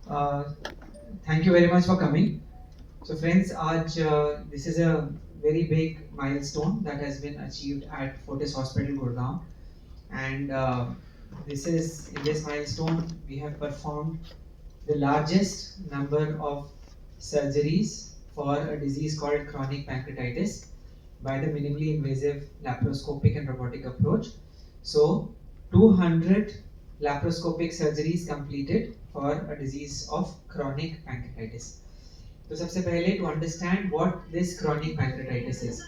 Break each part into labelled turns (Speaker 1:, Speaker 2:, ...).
Speaker 1: Uh, Thank you very much for coming. So friends, आज this is a very big milestone that has been achieved at Fortis Hospital, Gurgaon, and this is in this milestone we have performed the largest number of surgeries for a disease called chronic pancreatitis by the minimally invasive laparoscopic and robotic approach. So 200 laparoscopic surgeries completed for a disease of chronic pancreatitis. So सबसे पहले to understand what this chronic pancreatitis is.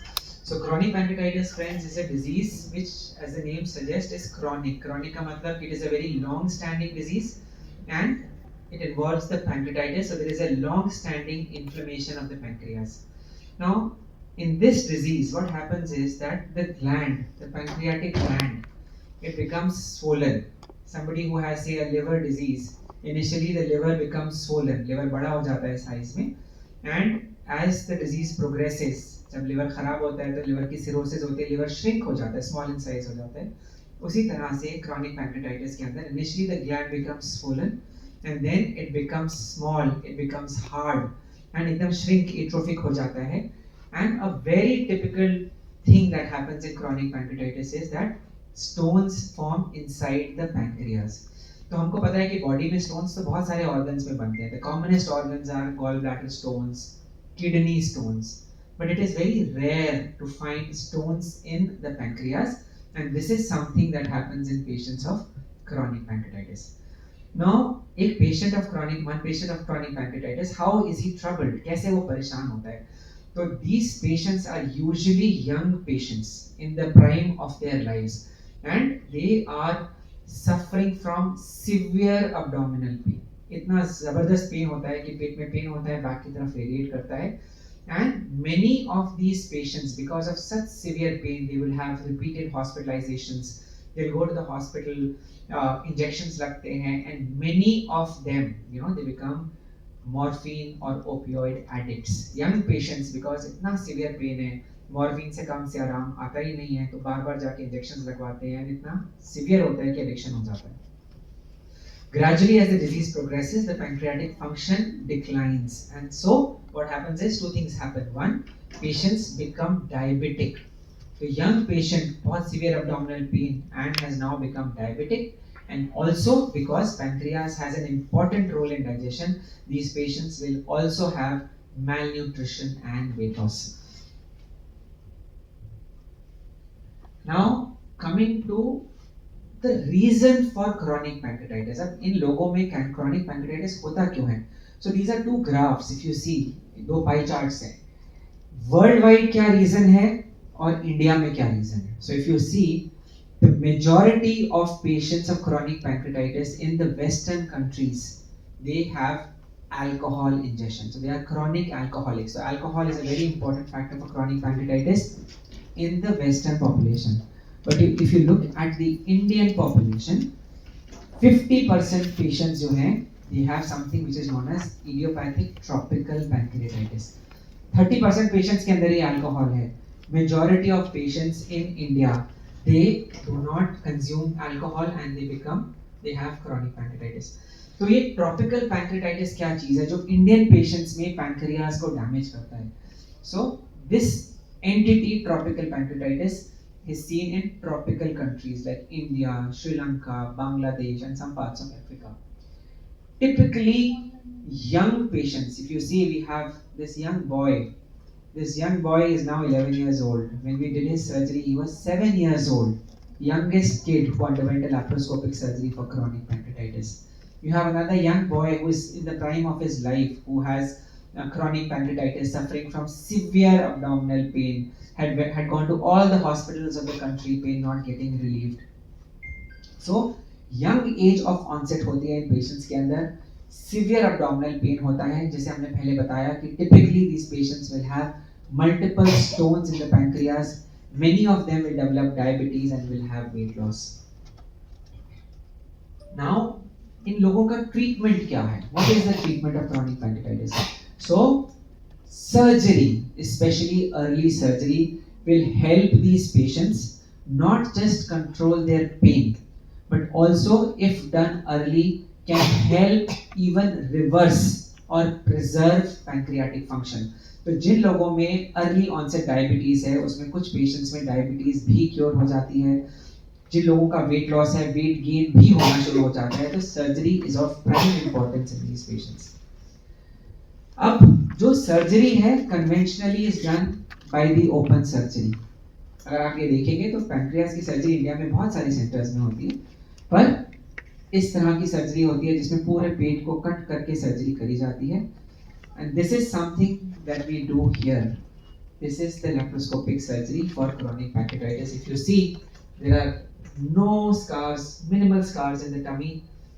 Speaker 1: So chronic pancreatitis, friends, is a disease which, as the name suggests, is chronic. Chronic का मतलब it is a very long-standing disease and it involves the pancreatitis. So there is a long-standing inflammation of the pancreas. Now, in this disease, what happens is that the gland, the pancreatic gland, it becomes swollen. Somebody who has, say, a liver disease, initially the liver becomes swollen. Liver बड़ा हो जाता है size में, and as the disease progresses, जब liver खराब होता है तो liver की cirrhosis होती है, liver shrink हो जाता है, small in size हो जाता है. उसी तरह से chronic pancreatitis के अंदर initially the gland becomes swollen and then it becomes small, it becomes hard and एकदम shrink atrophic हो जाता है. And a very typical thing that happens in chronic pancreatitis is that stones form inside the pancreas. तो हमको पता है कि body में स्टोन्स तो बहुत सारे ऑर्गन्स में बनते हैं. The commonest organs are gall bladder stones, kidney stones, but it is very rare to find stones in the pancreas, and this is something that happens in patients of chronic pancreatitis. Now, एक patient of chronic pancreatitis, how is he troubled? कैसे वो परेशान होता है? So these patients are usually young patients in the prime of their lives, and they are suffering from severe abdominal pain. इतना जबरदस्त pen होता है कि पेट में पेन होता है, बैक की तरफ रेडिएट करता है. And many of these patients, because of such severe pain, they will have repeated hospitalizations. They'll go to the hospital, injections लगते हैं, and many of them, they become morphine or opioid addicts. Young patients, because इतना severe pain है, morphine से काम से आराम आता ही नहीं है, तो बार बार जाके इंजेक्शंस लगवाते हैं, इतना सीवियर होता है कि एडिक्शन हो जाता है. Gradually, as the disease progresses, the pancreatic function declines, and so what happens is two things happen. One, patients become diabetic. The young patient बहुत severe abdominal pain and has now become diabetic, and also because pancreas has an important role in digestion, these patients will also have malnutrition and weight loss. Now coming to the reason for chronic pancreatitis. अब इन लोगों में chronic pancreatitis होता क्यों है? So these are two graphs. If you see, दो pie charts हैं. World wide क्या reason है और इंडिया में क्या रीजन है? So if you see, the majority of patients of chronic pancreatitis in the Western countries, they have alcohol ingestion. So they are chronic alcoholics. So alcohol is a very important factor for chronic pancreatitis in the Western population. But if you look at the Indian population, 50% patients जो हैं, they have something which is known as idiopathic tropical pancreatitis. 30% patients के अंदर ही alcohol है. Majority of patients in India, they do not consume alcohol and they have chronic pancreatitis. तो ये tropical pancreatitis क्या चीज़ है जो Indian patients में pancreas को damage करता है? So this entity, tropical pancreatitis, is seen in tropical countries like India, Sri Lanka, Bangladesh, and some parts of Africa. Typically, young patients, if you see, we have this young boy. This young boy is now 11 years old. When we did his surgery, he was 7 years old. Youngest kid who underwent a laparoscopic surgery for chronic pancreatitis. You have another young boy who is in the prime of his life, who has chronic pancreatitis, suffering from severe abdominal pain, had gone to all the hospitals of the country, pain not getting relieved. So young age of onset होती है इन patients के अंदर. Severe abdominal pain होता है, जैसे हमने पहले बताया कि typically these patients will have multiple stones in the pancreas. Many of them will develop diabetes and will have weight loss. Now, इन लोगों का treatment क्या है? What is the treatment of chronic pancreatitis? So, surgery, especially early surgery, will help these patients not just control their pain, but also, if done early, can help even reverse or preserve pancreatic function. तो जिन लोगों में early onset diabetes है उसमें कुछ patients में diabetes भी cure हो जाती है, जिन लोगों का वेट लॉस है वेट गेन भी होना शुरू हो जाता है, तो surgery is of prime importance in these patients. अब जो सर्जरी है conventionally is done by the open surgery. अगर आप ये देखेंगे तो पैंक्रियास की सर्जरी इंडिया में बहुत सारे सेंटर्स में होती है, पर इस तरह की सर्जरी होती है जिसमें पूरे पेट को कट करके सर्जरी करी जाती है. And this is something that we do here. This is the laparoscopic surgery for chronic pancreatitis. If you see, there are no scars, minimal scars in the tummy.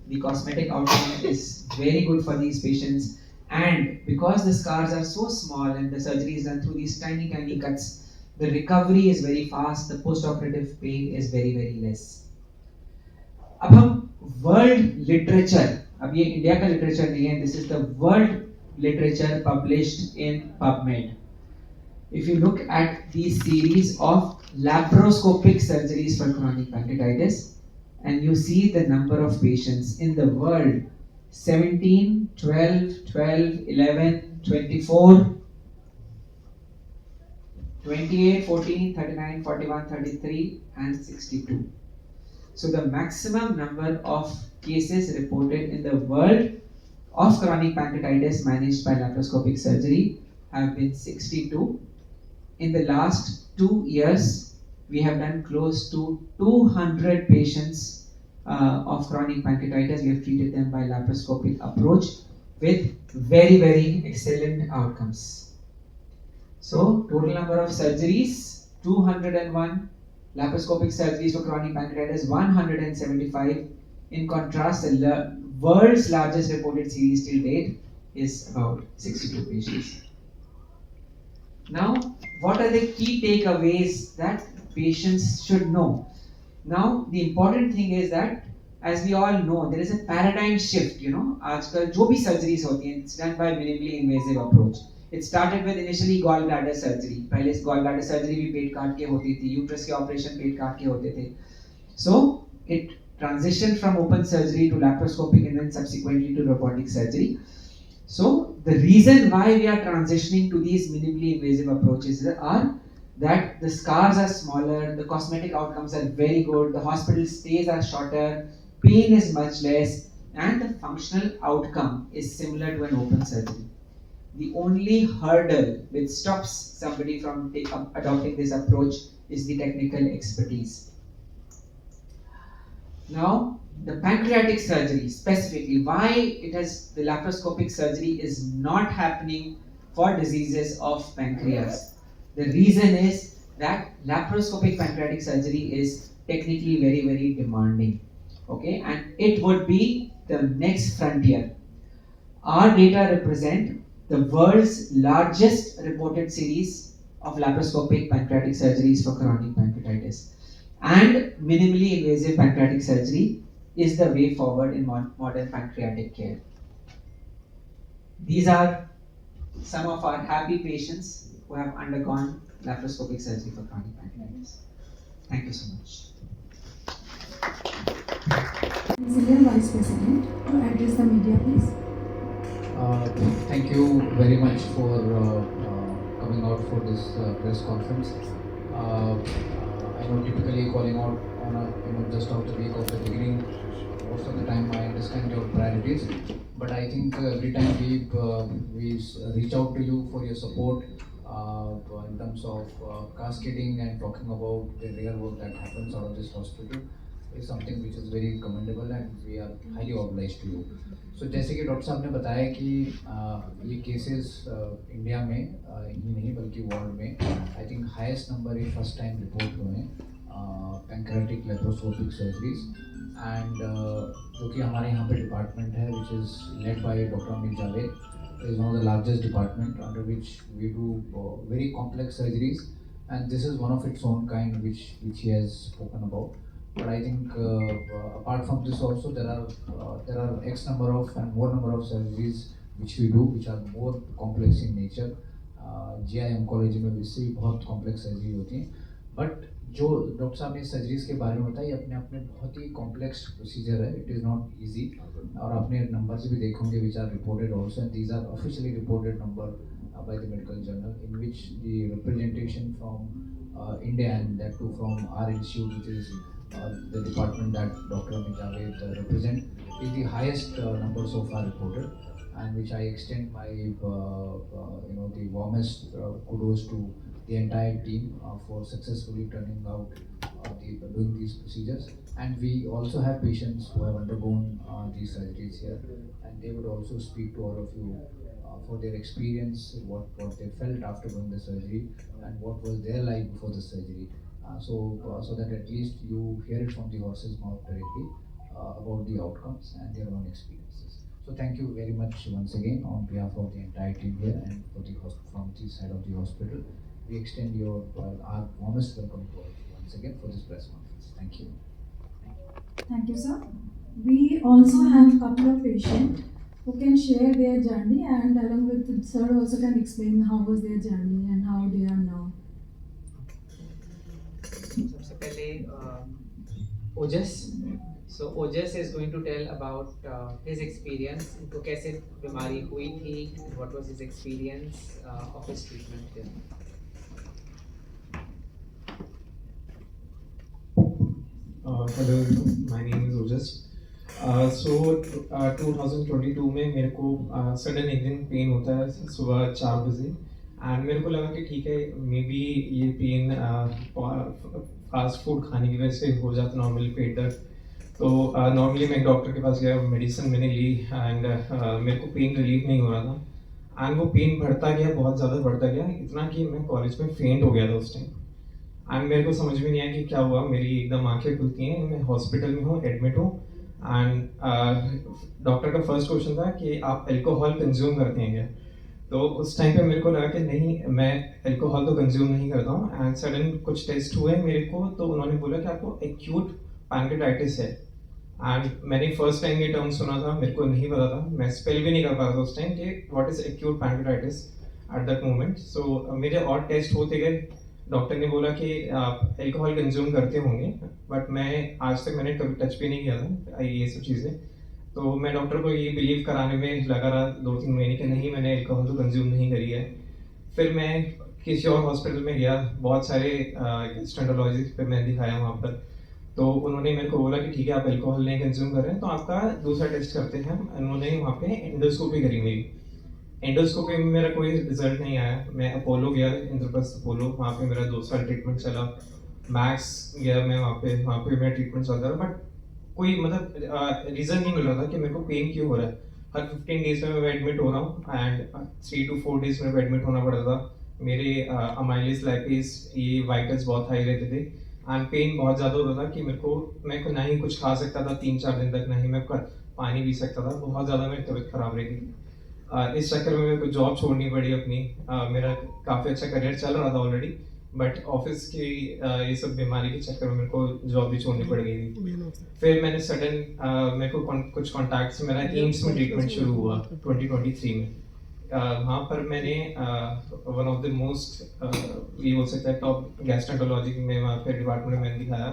Speaker 1: The cosmetic outcome is very good for these patients. And because the scars are so small and the surgery is done through these tiny, tiny cuts, the recovery is very fast. The post-operative pain is very, very less. अब हम world literature, अब ये India का literature नहीं है, this is the world literature published in PubMed. If you look at these series of laparoscopic surgeries for chronic pancreatitis and you see the number of patients in the world, 17, 12, 12, 11, 24, 28, 14, 39, 41, 33 and 62. So the maximum number of cases reported in the world of chronic pancreatitis managed by laparoscopic surgery have been 62. In the last 2 years, we have done close to 200 patients of chronic pancreatitis. We have treated them by laparoscopic approach with very, very excellent outcomes. So, total number of surgeries 201, laparoscopic surgeries for chronic pancreatitis 175. In contrast, the world's largest reported series till date is about 62 patients. Now, what are the key takeaways that patients should know? Now, the important thing is that, as we all know, there is a paradigm shift. You know, आजकल जो भी surgeries होती हैं, it's done by minimally invasive approach. It started with initially gallbladder surgery. पहले gallbladder surgery भी पेट काट के होती थी, uterus के operation पेट काट के होते थे. So, it transitioned from open surgery to laparoscopic and then subsequently to robotic surgery. So the reason why we are transitioning to these minimally invasive approaches are that the scars are smaller, the cosmetic outcomes are very good, the hospital stays are shorter, pain is much less, and the functional outcome is similar to an open surgery. The only hurdle which stops somebody from adopting this approach is the technical expertise. Now, the pancreatic surgery specifically, why it has the laparoscopic surgery is not happening for diseases of pancreas. The reason is that laparoscopic pancreatic surgery is technically very, very demanding. Okay, and it would be the next frontier. Our data represent the world's largest reported series of laparoscopic pancreatic surgeries for chronic pancreatitis. And minimally invasive pancreatic surgery is the way forward in modern pancreatic care. These are some of our happy patients who have undergone laparoscopic surgery for chronic pancreatitis. Thank you so much.
Speaker 2: Senior Vice President to address the media, please.
Speaker 3: Thank you very much for coming out for this press conference. I know typically calling out on a just of the week of the beginning. Most of the time, I understand your priorities, but I think every time we reach out to you for your support in terms of cascading and talking about the real work that happens out of this hospital is something which is very commendable and we are highly obliged to you. So जैसे कि doctor साहब ने बताया कि ये cases India में ही नहीं बल्कि वर्ल्ड में आई थिंक हाईएस्ट नंबर ये फर्स्ट टाइम रिपोर्ट हुए हैं पैंक्रेटिक लेप्रोस्कोपिक सर्जरीज एंड जो कि हमारे यहाँ पे डिपार्टमेंट है which is led by doctor Amit Javed is one of the largest department under which we do very complex surgeries and this is one of its own kind which he has spoken about. But I think apart from this also there are X number of and more number of surgeries which we do which are more complex in nature. GI oncology में भी इससे भी बहुत complex surgery होती है. But जो doctor साहब ने सर्जरीज के बारे में बताया, अपने आप में बहुत ही कॉम्प्लेक्स प्रोसीजर है, इट इज़ नॉट इजी। और आपने नंबर्स भी देखे होंगे which are reported also, and these are officially reported number by the medical journal, in which the representation from India and that too from our institute which is the department that Dr. Amit Javed represent, is the highest number so far reported, and which I extend my the warmest kudos to the entire team for successfully turning out doing these procedures. And we also have patients who have undergone these surgeries here, and they would also speak to all of you for their experience, what they felt after doing the surgery, and what was their life before the surgery. So that at least you hear it from the horse's mouth directly about the outcomes and their own experiences. So thank you very much once again on behalf of the entire team here and for the from this side of the hospital. We extend our warmest welcome to all of you once again for this press conference. Thank you.
Speaker 2: Thank you, sir. We also have a couple of patients who can share their journey, and along with sir also can explain how was their journey and how they are now.
Speaker 1: सबसे पहले Ojas, so Ojas is going to tell about his experience, इनको कैसे बीमारी हुई थी, what was his experience of his treatment.
Speaker 4: Hello, my name is Ojas. So 2022 में मेरे को सडन एक दिन पेन होता है सुबह 4 बजे, एंड मेरे को लगा कि ठीक है, मे बी ये पेन फास्ट फूड खाने की वजह से हो जाता, नॉर्मली पेट दर्द। तो नॉर्मली मैं डॉक्टर के पास गया, मेडिसिन मैंने ली, एंड मेरे को पेन रिलीफ नहीं हो रहा था, एंड वो पेन बढ़ता गया, बहुत ज़्यादा बढ़ता गया, इतना कि मैं कॉलेज में फेंट हो गया था उस टाइम। एंड मेरे को समझ में नहीं आया कि क्या हुआ, मेरी एकदम आंखें खुलती हैं, मैं हॉस्पिटल में हूँ, एडमिट हूँ, एंड डॉक्टर का फर्स्ट क्वेश्चन था कि आप अल्कोहल कंज्यूम करते हैं क्या। तो उस टाइम पे मेरे को लगा कि नहीं, मैं अल्कोहल तो कंज्यूम नहीं करता हूँ। एंड सडन कुछ टेस्ट हुए मेरे को, तो उन्होंने बोला कि आपको एक्यूट पैनक्रेटाइटिस है। एंड मैंने फर्स्ट टाइम ये टर्म सुना था, मेरे को नहीं पता था, मैं स्पेल भी नहीं कर पा रहा था उस टाइम कि what is acute pancreatitis at that moment. So मेरे और टेस्ट होते गए, डॉक्टर ने बोला कि आप अल्कोहल कंज्यूम करते होंगे, बट मैं आज तक मैंने कभी टच भी नहीं किया था ये सब चीज़ें। तो मैं डॉक्टर को ये बिलीव कराने में लगा रहा 2-3 महीने कि नहीं, मैंने अल्कोहल तो कंज्यूम नहीं करी है। फिर मैं किसी और हॉस्पिटल में गया, बहुत सारे गैस्ट्रोएंटरोलॉजिस्ट पे मैं दिखाया वहाँ पर, तो उन्होंने मेरे को बोला कि ठीक है, आप अल्कोहल नहीं कंज्यूम कर रहे हैं, तो आपका दूसरा टेस्ट करते हैं। उन्होंने वहाँ पे एंडोस्कोपी करी मेरी, एंडोस्कोपी में मेरा कोई रिजल्ट नहीं आया। मैं अपोलो गया, इंद्रप्रस्थ अपोलो, वहाँ पे मेरा 2 साल ट्रीटमेंट चला। मैक्स गया मैं, वहाँ पे मेरा ट्रीटमेंट चलता रहा, बट कोई मतलब रीज़न नहीं मिल रहा था कि मेरे को पेन क्यों हो रहा है। हर 15 डेज में मैं एडमिट हो रहा हूँ, एंड 3 to 4 डेज में एडमिट होना पड़ता था। मेरे अमाइलेज लाइपेज ये वाइटल्स बहुत हाई रहते थे, एंड पेन बहुत ज़्यादा होता था कि मैं को ना ही कुछ खा सकता था 3-4 दिन तक, ना ही मैं पानी पी सकता था, बहुत ज़्यादा मेरी तबीयत खराब रही थी। इस चक्कर में मेरे को जॉब छोड़नी पड़ी अपनी। मेरा काफ़ी अच्छा करियर चल रहा था ऑलरेडी, बट ऑफिस की ये सब बीमारी के चक्कर में मेरे को जॉब भी छोड़नी पड़ गई थी। फिर मैंने सडन मेरे को कुछ कॉन्टैक्ट से मेरा एम्स में ट्रीटमेंट शुरू हुआ 2023 में। वहाँ पर मैंने वन ऑफ द मोस्ट ये बोल सकता है टॉप गैस्ट्रोएंटरोलॉजी में वहाँ पे डिपार्टमेंट में मैंने दिखाया।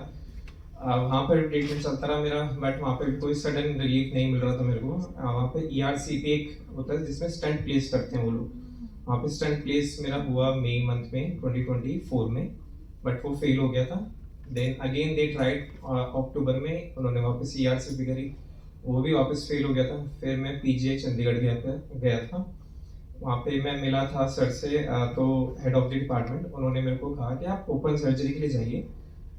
Speaker 4: वहाँ पर ट्रीटमेंट चलता रहा मेरा, बट वहाँ पे कोई सडन रिलीफ नहीं मिल रहा था मेरे को। वहाँ पे ERCP एक होता है जिसमें स्टंट प्लेस करते हैं वो लोग, वहाँ पे स्टंट प्लेस मेरा हुआ मई मंथ में 2024 में, बट वो फेल हो गया था। देन अगेन दे ट्राइड अक्टूबर में, उन्होंने वापस ERCP करी, वो भी वापस फेल हो गया था। फिर मैं PGI चंडीगढ़ गया था, वहाँ पे मैं मिला था सर से, तो हेड ऑफ द डिपार्टमेंट, उन्होंने मेरे को कहा कि आप ओपन सर्जरी के लिए जाइए,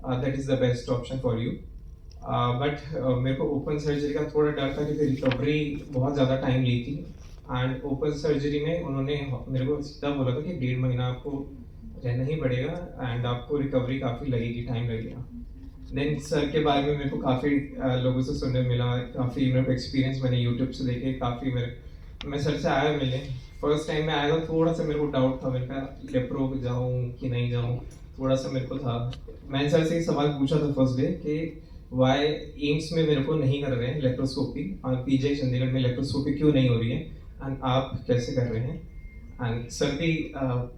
Speaker 4: that is the best option for you. But मेरे को ओपन सर्जरी का थोड़ा डर था क्योंकि रिकवरी बहुत ज़्यादा टाइम ली थी, एंड ओपन सर्जरी में उन्होंने मेरे को सीधा बोला था कि 1.5 महीना आपको रहना ही पड़ेगा, एंड आपको रिकवरी काफ़ी लगेगी, टाइम लगेगा। देन सर के बारे में मेरे को काफ़ी लोगों से सुनने मिला, काफ़ी मेरे को एक्सपीरियंस मैंने यूट्यूब से देखे, काफ़ी मैं सर से आया मिलने। फर्स्ट टाइम मैं आया था, थोड़ा सा मेरे को डाउट था, मैंने कहा लेप्रो जाऊँ कि नहीं जाऊँ, थोड़ा सा मेरे को था। मैंने सर से एक सवाल पूछा था फर्स्ट डे कि वाई एम्स में मेरे को नहीं कर रहे हैं लेप्रोस्कोपी, और PGI चंडीगढ़ में लेप्रोस्कोपी क्यों नहीं हो रही है, एंड आप कैसे कर रहे हैं। एंड सर भी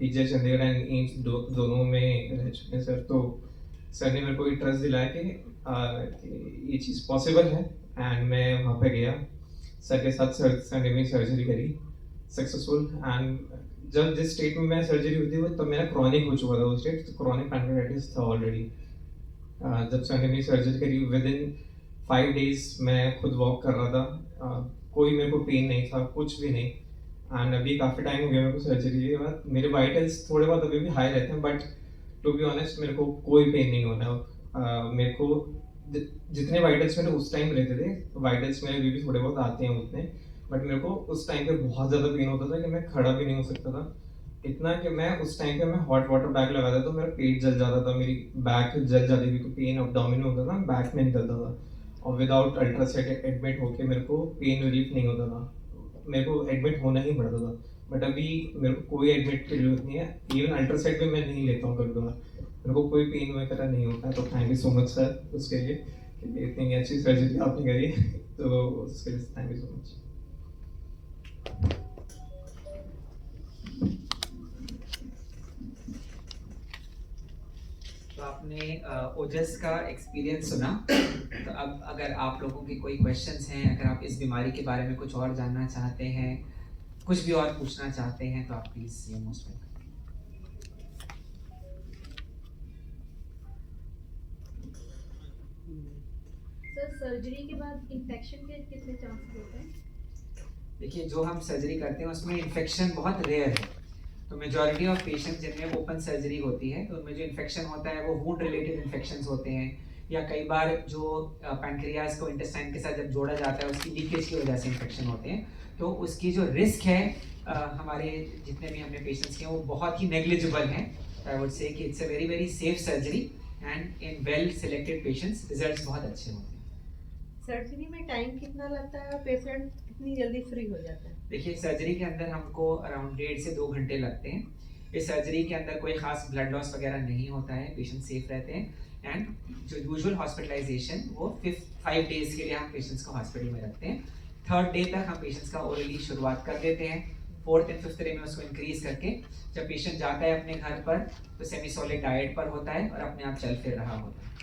Speaker 4: PGI चंडीगढ़ एंड एम्स दोनों में रह चुके हैं सर, तो सर ने मेरे को ये ट्रस्ट दिलाया कि ये चीज़ पॉसिबल है, एंड मैं वहाँ पे गया, सर के साथ सर ने मेरी सर्जरी करी सक्सेसफुल। एंड जब जिस स्टेट में मैं सर्जरी हुई थी वो तब मेरा क्रॉनिक हो चुका था, वो स्टेट क्रॉनिक पैंक्रियाटाइटिस था ऑलरेडी। जब सर ने मेरी सर्जरी करी विद इन 5 डेज मैं खुद वॉक कर रहा था, कोई मेरे को पेन नहीं था, कुछ भी नहीं। एंड अभी काफ़ी टाइम हो गया मेरे को सर्जरी के बाद, मेरे वाइटल्स थोड़े बहुत अभी भी हाई रहते हैं, बट टू बी ऑनेस्ट मेरे को कोई पेन नहीं होना। मेरे को जितने वाइटल्स मेरे उस टाइम रहते थे, वाइटल्स मेरे अभी भी थोड़े बहुत आते हैं उतने, बट मेरे को उस टाइम पे बहुत ज़्यादा पेन होता था कि मैं खड़ा भी नहीं हो सकता था। इतना कि मैं उस टाइम पे मैं हॉट वाटर बैग लगाता था तो मेरा पेट जल जाता था, मेरी बैक जल जाती थी, तो पेन अपडाउमिन में होता था, बैक में निकलता था। और विदाउट अल्ट्रासाउंड एडमिट होके मेरे को पेन रिलीफ नहीं होता था, मेरे को एडमिट होना ही पड़ता था। बट अभी मेरे को कोई एडमिट की जरूरत नहीं है, इवन अल्ट्रासाउंड भी मैं नहीं लेता हूँ कभी कभार, मेरे को कोई पेन वगैरह नहीं होता है। तो thank you so much sir उसके लिए कि इतनी अच्छी सर्जरी आपने करी, तो उसके लिए थैंक यू सो मच।
Speaker 1: तो आपने ओजस का एक्सपीरियंस सुना, तो अब अगर आप लोगों के कोई क्वेश्चंस हैं, अगर आप इस बीमारी के बारे में कुछ और जानना चाहते हैं, कुछ भी और पूछना चाहते हैं, तो आप please you most welcome.
Speaker 5: Sir surgery के बाद इन्फेक्शन के कितने चांसेस होते हैं?
Speaker 1: देखिए, जो हम सर्जरी करते हैं उसमें इन्फेक्शन बहुत रेयर है। तो मेजॉरिटी ऑफ पेशेंट जिनमें ओपन सर्जरी होती है तो उनमें जो इन्फेक्शन होता है वो वुंड रिलेटेड इन्फेक्शंस होते हैं, या कई बार जो पैंक्रियाज को इंटेस्टाइन के साथ जब जोड़ा जाता है उसकी लीकेज की वजह से इन्फेक्शन होते हैं। तो उसकी जो रिस्क है हमारे जितने भी हमने पेशेंट्स किए वो बहुत ही नेग्लिजिबल हैं। आई वुड से कि it's a very very safe surgery, and in well selected patients results बहुत अच्छे होते हैं।
Speaker 5: सर्जरी में टाइम कितना लगता है और पेशेंट कितनी जल्दी फ्री हो जाता है?
Speaker 1: देखिए, सर्जरी के अंदर हमको अराउंड 1.5 से 2 घंटे लगते हैं। इस सर्जरी के अंदर कोई खास ब्लड लॉस वगैरह नहीं होता है, पेशेंट सेफ रहते हैं, एंड जो यूजुअल हॉस्पिटलाइजेशन वो 5 डेज के लिए हम पेशेंट्स को हॉस्पिटल में रखते हैं। 3rd डे तक हम पेशेंट्स का ओरली शुरुआत कर देते हैं, 4th एंड 5th डे में उसको इंक्रीज करके जब पेशेंट जाता है अपने घर पर तो सेमी सॉलिड डाइट पर होता है और अपने आप चल फिर रहा होता है।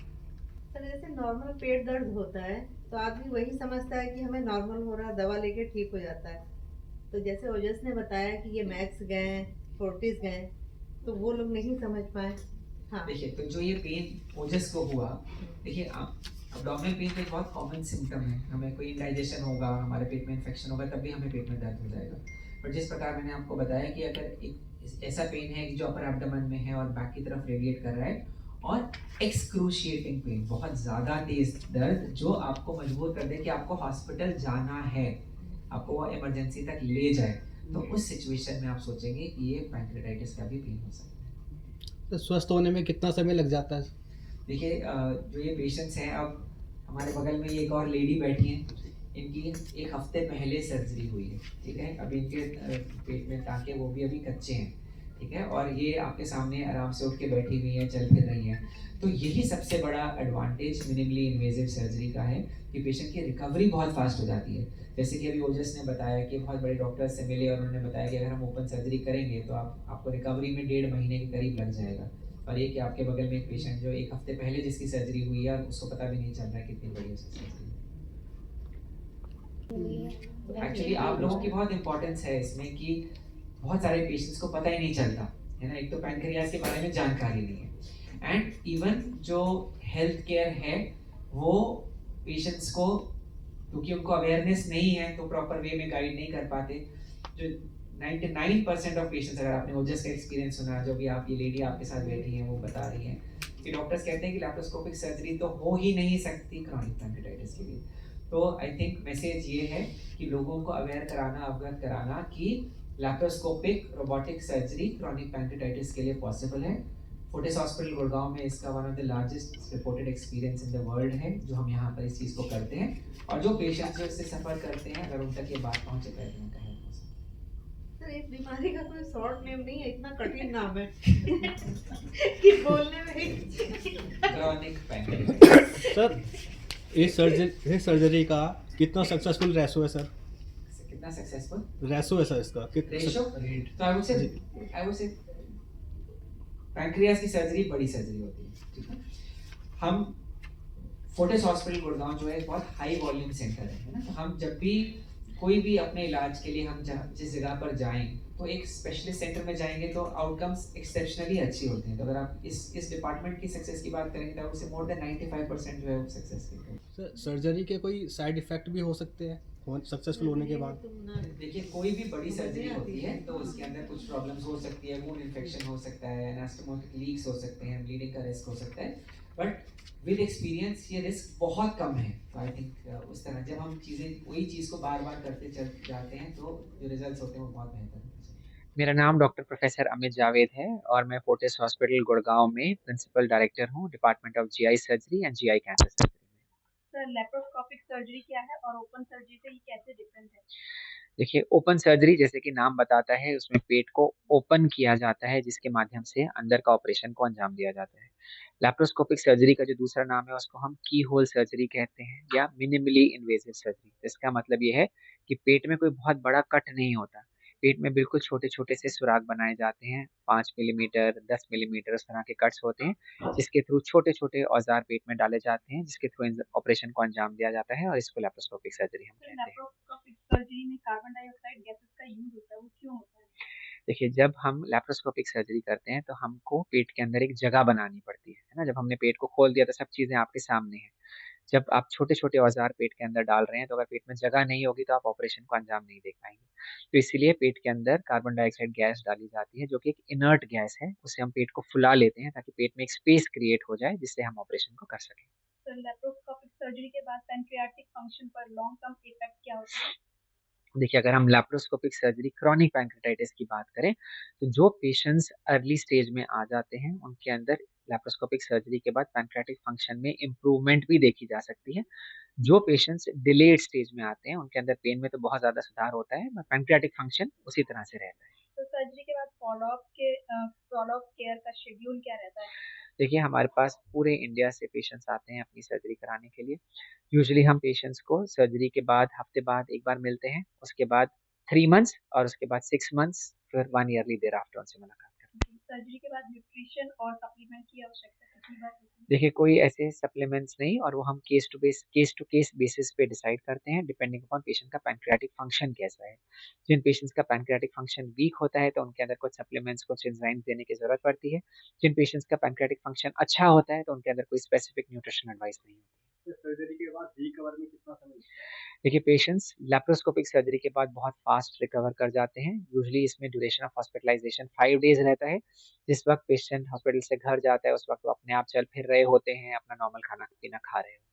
Speaker 5: सर जैसे नॉर्मल पेट दर्द होता है तो आदमी वही समझता है कि हमें नॉर्मल हो रहा है, दवा लेके ठीक हो जाता है। तो जैसे ओजस ने बताया कि ये मैक्स गए, फोर्टिस गए, तो वो लोग नहीं समझ पाए। हाँ
Speaker 1: देखिए, तो जो ये पेन ओजस को हुआ, देखिए अब्डोमिनल पेन तो एक बहुत कॉमन सिम्टम है। हमें कोई इंडाइजेशन होगा, हमारे पेट में इन्फेक्शन होगा, तब भी हमें पेट में दर्द हो जाएगा। पर जिस प्रकार मैंने आपको बताया कि अगर एक ऐसा पेन है कि जो अपर एब्डोमेन में है और बैक की तरफ रेडिएट कर रहा है, और एक्सक्रूशिएटिंग पेन, बहुत ज़्यादा तेज दर्द जो आपको मजबूर कर दे कि आपको हॉस्पिटल जाना है, आपको वो इमरजेंसी तक ले जाए, तो उस सिचुएशन में आप सोचेंगे कि ये पैंक्रेटाइटिस का भी पेन हो सकता है।
Speaker 6: तो स्वस्थ होने में कितना समय लग जाता है?
Speaker 1: देखिए, जो ये पेशेंट्स हैं, अब हमारे बगल में एक और लेडी बैठी हैं, इनकी 1 हफ्ते पहले सर्जरी हुई है, ठीक है। अभी इनके पेट में टाँके वो भी अभी कच्चे हैं, ठीक है, और ये आपके सामने आराम से उठ के बैठी हुई हैं, चल फिर रही हैं। तो यही सबसे बड़ा एडवांटेज मिनिमली इन्वेजिव सर्जरी का है कि पेशेंट की रिकवरी बहुत फास्ट हो जाती है। जैसे कि अभी ओजस ने बताया कि बहुत बड़े डॉक्टर से मिले और उन्होंने बताया कि अगर हम ओपन सर्जरी करेंगे तो आपको रिकवरी में 1.5 महीने के करीब लग जाएगा। और ये कि आपके बगल में एक पेशेंट जो 1 हफ्ते पहले जिसकी सर्जरी हुई है उसको पता भी नहीं चल रहा है कितनी बड़ी उसकी सर्जरी है। एक्चुअली आप लोगों की बहुत इंपॉर्टेंस है इसमें कि बहुत सारे पेशेंट्स को पता ही नहीं चलता है ना। एक तो पैंक्रियाज के बारे में जानकारी नहीं है, एंड इवन जो हेल्थ केयर है वो पेशेंट्स को, क्योंकि उनको अवेयरनेस नहीं है तो प्रॉपर वे में गाइड नहीं कर पाते। जो 99% ऑफ पेशेंट्स, अगर आपने ओजस का एक्सपीरियंस सुना, जो भी आप ये लेडी आपके साथ बैठी हैं वो बता रही हैं कि डॉक्टर्स कहते हैं कि लैप्रोस्कोपिक सर्जरी तो हो ही नहीं सकती क्रॉनिक पैंक्रेटाइटिस के लिए। तो आई थिंक मैसेज ये है कि लोगों को अवेयर कराना, अवगत कराना कि laparoscopic robotic surgery chronic pancreatitis के लिए पॉसिबल है। फोर्टिस हॉस्पिटल गुड़गांव में इसका one of the largest reported experience in the world है, जो हम यहाँ पर इस चीज़ को करते हैं, और जो पेशेंट्स जो इससे सफ़र करते हैं अगर उन तक ये बात पहुँचे तो उनका हेल्प हो सकता है।
Speaker 5: सर इस बीमारी का कोई शॉर्ट नेम नहीं है, इतना कठिन नाम है कि बोलने में ही।
Speaker 1: Chronic pancreatitis.
Speaker 6: सर इस सर्जरी का कितना सक्सेसफुल रेशो है सर?
Speaker 1: कितना सक्सेसफुल
Speaker 6: रेशो है सर इसका?
Speaker 1: रेशो? तो आई वुड से पैंक्रियाज की सर्जरी बड़ी सर्जरी होती है, ठीक है। हम फोर्टिस हॉस्पिटल गुड़गांव जो है एक बहुत हाई वॉल्यूम सेंटर है ना, तो हम जब भी कोई भी अपने इलाज के लिए हम जिस जगह पर जाएं तो एक स्पेशलिस्ट सेंटर में जाएंगे तो आउटकम्स एक्सेप्शनली अच्छी होते हैं। तो अगर आप इस डिपार्टमेंट की सक्सेस की बात करेंगे तो उससे मोर देन 95% जो है वो सक्सेस की है।
Speaker 6: सर सर्जरी के कोई साइड इफेक्ट भी हो सकते हैं सक्सेसफुल होने के बाद?
Speaker 1: देखिए कोई भी बड़ी सर्जरी होती है तो उसके अंदर कुछ प्रॉब्लम्स हो सकती है, वूंड इन्फेक्शन हो सकता है, एनास्टोमोटिक लीक्स हो सकते हैं, ब्लीडिंग का रिस्क हो सकता है, बट विद एक्सपीरियंस ये रिस्क बहुत कम है। तो आई थिंक उस तरह जब हम वही चीज़ को बार बार करते चल जाते हैं तो जो रिजल्ट्स होते हैं वो बहुत बेहतर होते हैं।
Speaker 7: मेरा नाम डॉक्टर प्रोफेसर अमित जावेद है और मैं फोर्टिस हॉस्पिटल गुड़गांव में प्रिंसिपल डायरेक्टर हूँ, department of GI surgery and GI cancer surgery में।
Speaker 8: सर लेप्रोस्कोपिक सर्जरी क्या है और ओपन सर्जरी से ये कैसे डिफरेंट है?
Speaker 7: देखिए, ओपन सर्जरी जैसे कि नाम बताता है, उसमें पेट को ओपन किया जाता है जिसके माध्यम से अंदर का ऑपरेशन को अंजाम दिया जाता है। लैप्रोस्कोपिक सर्जरी का जो दूसरा नाम है उसको हम की होल सर्जरी कहते हैं या मिनिमली इन्वेसिव सर्जरी। इसका मतलब ये है कि पेट में कोई बहुत बड़ा कट नहीं होता, पेट में बिल्कुल छोटे-छोटे से सुराख बनाए जाते हैं, 5 मिलीमीटर, 10 मिलीमीटर उस तरह के कट्स होते हैं, जिसके थ्रू छोटे-छोटे औज़ार पेट में डाले जाते हैं, जिसके थ्रू ऑपरेशन को अंजाम दिया जाता है और इसको लैप्रोस्कोपिक सर्जरी हम
Speaker 8: सर
Speaker 7: कहते हैं।
Speaker 8: लेप्रोस्कोपिक सर्जरी में कार्बन डाइऑक्साइड गैसेस का यूज होता है, वो क्यों होता है?
Speaker 7: देखिए, जब हम लैप्रोस्कोपिक सर्जरी करते हैं, तो हमको पेट के अंदर एक जगह बनानी पड़ती है ना? जब हमने पेट को खोल दिया तो सब चीज़ें आपके सामने हैं। जब आप छोटे-छोटे औज़ार पेट के अंदर डाल रहे हैं, तो अगर पेट में जगह नहीं होगी, तो आप ऑपरेशन को अंजाम नहीं दे पाएँगे। तो इसीलिए पेट के अंदर कार्बन डाइऑक्साइड गैस डाली जाती है, जो कि एक इनर्ट गैस है। उससे हम पेट को फुला लेते हैं, ताकि पेट में एक स्पेस क्रिएट हो जाए, जिससे हम ऑपरेशन को कर सकें।
Speaker 8: सर लेप्रोस्कोपिक सर्जरी के बाद पैंक्रियाटिक फंक्शन पर लॉन्ग टर्म इफेक्ट क्या होता है?
Speaker 7: देखिए, अगर हम लैप्रोस्कोपिक सर्जरी क्रॉनिक पैंक्रेटाइटिस की बात करें, तो जो पेशेंट्स अर्ली स्टेज में आ जाते हैं, उनके अंदर लैप्रोस्कोपिक सर्जरी के बाद पैंक्रियाटिक फंक्शन में इम्प्रूवमेंट भी देखी जा सकती है। जो पेशेंट्स डिलेड स्टेज में आते हैं, उनके अंदर पेन में तो बहुत ज़्यादा सुधार होता है, बट पैंक्रियाटिक फंक्शन उसी तरह से रहता है।
Speaker 8: तो सर्जरी के बाद फॉलो अप केयर का शेड्यूल क्या रहता है?
Speaker 7: देखिए, हमारे पास पूरे इंडिया से पेशेंट्स आते हैं अपनी सर्जरी कराने के लिए। यूजुअली हम पेशेंट्स को सर्जरी के बाद हफ्ते बाद एक बार मिलते हैं, उसके बाद 3 मंथ्स और उसके बाद 6 मंथ्स, फिर 1 ईयरली देयरआफ्टर उनसे मुलाकात करते हैं।
Speaker 8: सर्जरी के बाद न्यूट्रिशन और सप्लीमेंट की आवश्यकता कितनी बार होती है?
Speaker 7: देखिए, कोई ऐसे सप्लीमेंट्स नहीं, और वो हम केस टू केस बेसिस पे डिसाइड करते हैं, डिपेंडिंग अपॉन पेशेंट का पैंक्रियाटिक फंक्शन कैसा है। जिन पेशेंट्स का पैंक्रियाटिक फंक्शन वीक होता है, तो उनके अंदर कुछ सप्लीमेंट्स, कुछ एंजाइम्स देने की ज़रूरत पड़ती है। जिन पेशेंट्स का पैंक्रियाटिक फंक्शन अच्छा होता है, तो उनके अंदर कोई स्पेसिफिक न्यूट्रिशन एडवाइस नहीं होती है।
Speaker 6: सर्जरी के बाद रिकवर में कितना समय लगता है?
Speaker 7: देखिए, पेशेंट्स लैप्रोस्कोपिक सर्जरी के बाद बहुत फास्ट रिकवर कर जाते हैं। यूजुअली इसमें ड्यूरेशन ऑफ हॉस्पिटलाइजेशन 5 डेज़ रहता है। जिस वक़्त पेशेंट हॉस्पिटल से घर जाता है, उस वक़्त वो अपने आप चल फिर रहे होते हैं, अपना नॉर्मल खाना-पीना खा रहे होते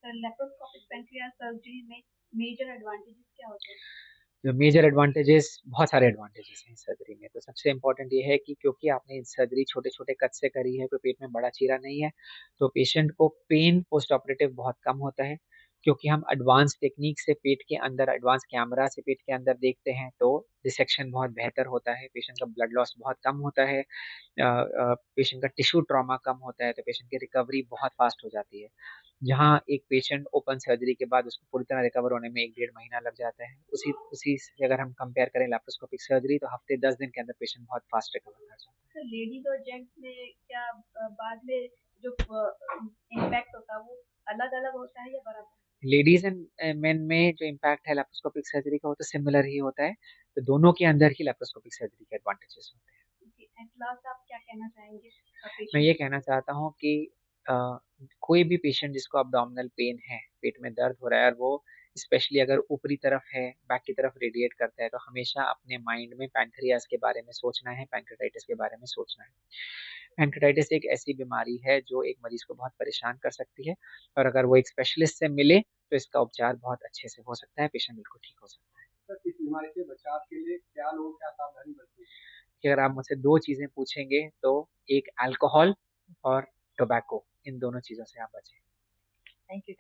Speaker 8: सर लेप्रोस्कोपिक पैंक्रियास सर्जरी में मेजर एडवांटेजेस क्या होते हैं?
Speaker 7: हैं। जो मेजर एडवांटेजेस, बहुत सारे एडवांटेजेस हैं इस सर्जरी में। तो सबसे इम्पोर्टेंट ये है कि क्योंकि आपने सर्जरी छोटे-छोटे कट से करी है, कोई पेट में बड़ा चीरा नहीं है, तो पेशेंट को पेन पोस्ट ऑपरेटिव बहुत कम होता है। क्योंकि हम एडवांस टेक्नीक से पेट के अंदर, एडवांस कैमरा से पेट के अंदर देखते हैं, तो डिसेक्शन बहुत बेहतर होता है, पेशेंट का ब्लड लॉस बहुत कम होता है, पेशेंट का टिश्यू ट्रॉमा कम होता है, तो पेशेंट की रिकवरी बहुत फास्ट हो जाती है। जहाँ एक पेशेंट ओपन सर्जरी के बाद उसको पूरी तरह रिकवर होने में 1 डेढ़ महीना लग जाता है, उसी उसी से अगर हम कंपेयर करें लैप्रोस्कोपिक सर्जरी, तो हफ्ते 10 दिन के अंदर पेशेंट बहुत फास्ट रिकवर कर जाता है।
Speaker 8: सर लेडीज और जेंट्स में क्या बाद में जो इम्पैक्ट होता है वो अलग-अलग होता है या बराबर?
Speaker 7: लेडीज़ एंड मेन में जो इम्पैक्ट है लैप्रोस्कोपिक सर्जरी का, वो तो सिमिलर ही होता है, तो दोनों के अंदर ही लैप्रोस्कोपिक सर्जरी के एडवांटेजेस होते हैं।
Speaker 8: ओके, एट लास्ट आप क्या कहना चाहेंगे
Speaker 7: मैं ये
Speaker 8: पेशेंट?
Speaker 7: कहना चाहता हूँ कि अ, कोई भी पेशेंट जिसको अब्डोमिनल पेन है, पेट में दर्द हो रहा है और वो स्पेशली अगर ऊपरी तरफ है, बैक की तरफ रेडिएट करता है, तो हमेशा अपने माइंड में पैंक्रियास के बारे में सोचना है, पैंक्रेटाइटिस के बारे में सोचना है। पैंक्रेटाइटिस एक ऐसी बीमारी है जो एक मरीज़ को बहुत परेशान कर सकती है, और अगर वो एक स्पेशलिस्ट से मिले, तो इसका उपचार बहुत अच्छे से हो सकता है, पेशेंट बिल्कुल ठीक हो सकता है।
Speaker 6: सर इस बीमारी से बचाव के लिए क्या लोग क्या सावधानी बरतें?
Speaker 7: कि अगर आप मुझसे 2 चीज़ें पूछेंगे, तो एक अल्कोहल और टोबैको, इन दोनों चीज़ों से आप बचें।
Speaker 8: Thank you.